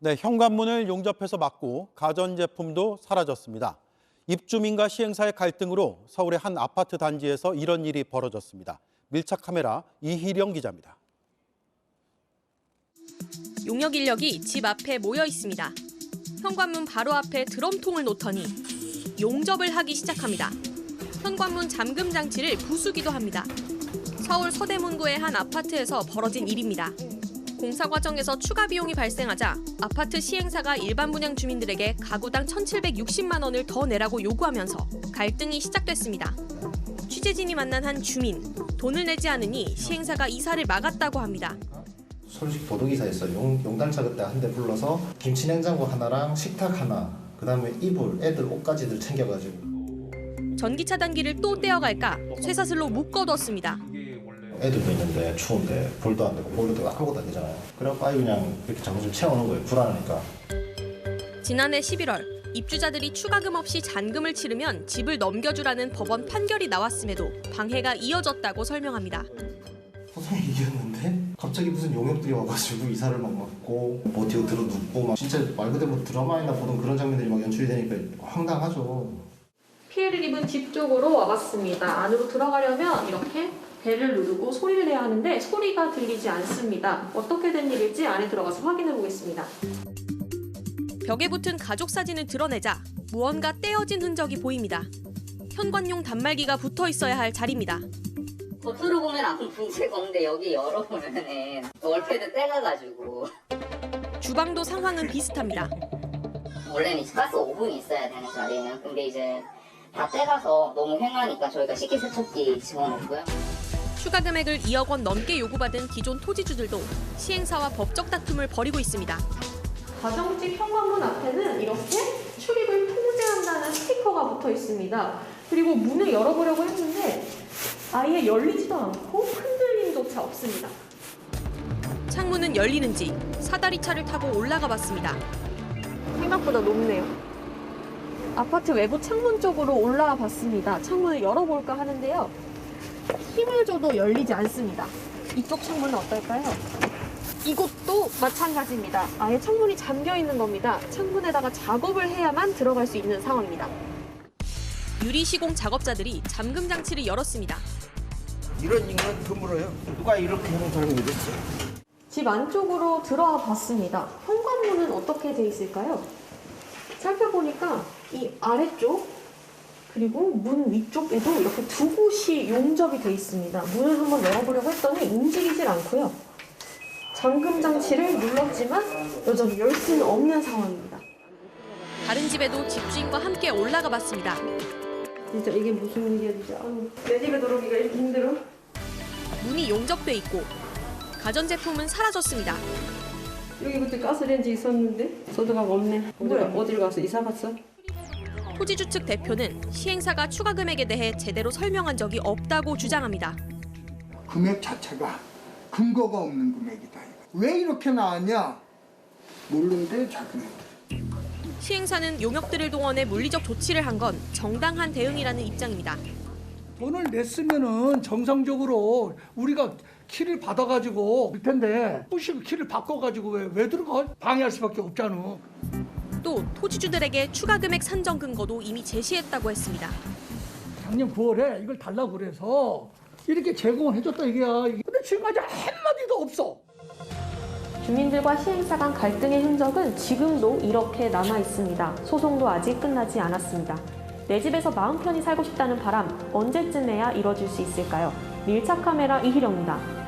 네, 현관문을 용접해서 막고 가전제품도 사라졌습니다. 입주민과 시행사의 갈등으로 서울의 한 아파트 단지에서 이런 일이 벌어졌습니다. 밀착 카메라 이희령 기자입니다. 용역 인력이 집 앞에 모여 있습니다. 현관문 바로 앞에 드럼통을 놓더니 용접을 하기 시작합니다. 현관문 잠금 장치를 부수기도 합니다. 서울 서대문구의 한 아파트에서 벌어진 일입니다. 공사 과정에서 추가 비용이 발생하자 아파트 시행사가 일반 분양 주민들에게 가구당 1,760만 원을 더 내라고 요구하면서 갈등이 시작됐습니다. 취재진이 만난 한 주민, 돈을 내지 않으니 시행사가 이사를 막았다고 합니다. 서울시 보도기사에서 용단차 그때 한 대 불러서 김치냉장고 하나랑 식탁 하나, 그다음에 이불, 애들 옷까지들 챙겨가지고. 전기 차단기를 또 떼어갈까 쇠사슬로 묶어뒀습니다. 애들도 있는데 추운데 불도 안 되고 보일러도 아무것도 안 되잖아요. 그래서 아예 그냥 이렇게 장소를 채워놓은 거예요. 불안하니까. 지난해 11월 입주자들이 추가금 없이 잔금을 치르면 집을 넘겨주라는 법원 판결이 나왔음에도 방해가 이어졌다고 설명합니다. 소송이 이겼는데 갑자기 무슨 용역들이 와가지고 이사를 막 막고 버티고 들어 눕고 막 진짜 말 그대로 드라마에나 보던 그런 장면들이 막 연출이 되니까 황당하죠. 피해를 입은 집 쪽으로 와봤습니다. 안으로 들어가려면 이렇게 벨을 누르고 소리를 내야 하는데 소리가 들리지 않습니다. 어떻게 된 일일지 안에 들어가서 확인해 보겠습니다. 벽에 붙은 가족 사진을 드러내자 무언가 떼어진 흔적이 보입니다. 현관용 단말기가 붙어 있어야 할 자리입니다. 겉으로 보면 아무 문제가 없는데 여기 열어보면은 월패드 떼가가지고. 주방도 상황은 비슷합니다. 원래는 가스 오븐이 있어야 되는 자리는 근데 이제 다 떼가서 너무 휑하니까 저희가 식기세척기 집어넣고요. 추가 금액을 2억 원 넘게 요구받은 기존 토지주들도 시행사와 법적 다툼을 벌이고 있습니다. 가정집 현관문 앞에는 이렇게 출입을 통제한다는 스티커가 붙어 있습니다. 그리고 문을 열어보려고 했는데 아예 열리지도 않고 흔들림조차 없습니다. 창문은 열리는지 사다리차를 타고 올라가 봤습니다. 생각보다 높네요. 아파트 외부 창문 쪽으로 올라와 봤습니다. 창문을 열어볼까 하는데요. 힘을 줘도 열리지 않습니다. 이쪽 창문은 어떨까요? 이곳도 마찬가지입니다. 아예 창문이 잠겨 있는 겁니다. 창문에다가 작업을 해야만 들어갈 수 있는 상황입니다. 유리 시공 작업자들이 잠금 장치를 열었습니다. 이런 인간 드물어요. 누가 이렇게 하는 사람이 어딨어? 집 안쪽으로 들어와 봤습니다. 현관문은 어떻게 돼 있을까요? 살펴보니까 이 아래쪽 그리고 문 위쪽에도 이렇게 두 곳이 용접이 돼 있습니다. 문을 한번 열어보려고 했더니 움직이질 않고요. 잠금 장치를 눌렀지만 여전히 열 수는 없는 상황입니다. 다른 집에도 집주인과 함께 올라가 봤습니다. 진짜 이게 무슨 일이야 진짜. 내 집에 들어오기가 이렇게 힘들어? 문이 용접돼 있고 가전제품은 사라졌습니다. 여기 그때 가스레인지 있었는데 소드가 없네. 뭐야 어딜 가서 이사 갔어? 토지주 측 대표는 시행사가 추가 금액에 대해 제대로 설명한 적이 없다고 주장합니다. 금액 자체가 근거가 없는 금액이다. 왜 이렇게 나왔냐? 모르는데 자기네. 시행사는 용역들을 동원해 물리적 조치를 한 건 정당한 대응이라는 입장입니다. 돈을 냈으면은 정상적으로 우리가 키를 받아가지고 할 텐데 부시고 키를 바꿔가지고 왜 들어가? 방해할 수밖에 없잖아. 또 토지주들에게 추가 금액 산정 근거도 이미 제시했다고 했습니다. 작년 9월에 이걸 달라고 그래서 이렇게 제공을 해줬다 이게야. 근데 지금까지 한마디도 없어. 주민들과 시행사 간 갈등의 흔적은 지금도 이렇게 남아 있습니다. 소송도 아직 끝나지 않았습니다. 내 집에서 마음 편히 살고 싶다는 바람 언제쯤에야 이뤄질 수 있을까요? 밀착 카메라 이희령입니다.